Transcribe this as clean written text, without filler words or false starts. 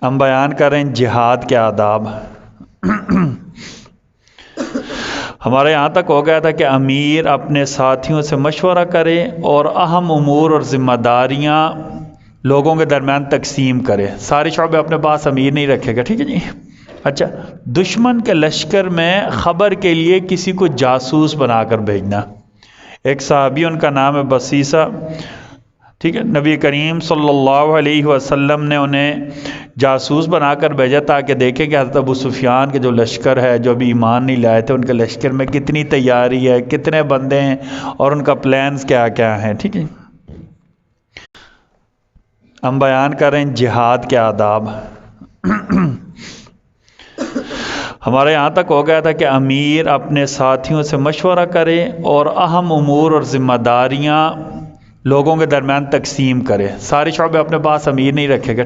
ہم بیان کر رہے ہیں جہاد کے آداب۔ ہمارے یہاں تک ہو گیا تھا کہ امیر اپنے ساتھیوں سے مشورہ کرے اور اہم امور اور ذمہ داریاں لوگوں کے درمیان تقسیم کرے۔ سارے شعبے اپنے پاس امیر نہیں رکھے گا، ٹھیک ہے جی۔ اچھا، دشمن کے لشکر میں خبر کے لیے کسی کو جاسوس بنا کر بھیجنا۔ ایک صحابی، ان کا نام ہے بصیصہ، ٹھیک ہے، نبی کریم صلی اللہ علیہ وسلم نے انہیں جاسوس بنا کر بھیجا تاکہ دیکھیں کہ حضرت ابو سفیان کے جو لشکر ہے، جو ابھی ایمان نہیں لائے تھے، ان کے لشکر میں کتنی تیاری ہے، کتنے بندے ہیں اور ان کا پلانز کیا کیا ہیں، ٹھیک ہے۔ ہم بیان کر رہے ہیں جہاد کے آداب۔ ہمارے یہاں تک ہو گیا تھا کہ امیر اپنے ساتھیوں سے مشورہ کرے اور اہم امور اور ذمہ داریاں لوگوں کے درمیان تقسیم کرے۔ سارے شعبے اپنے پاس امیر نہیں رکھے گا۔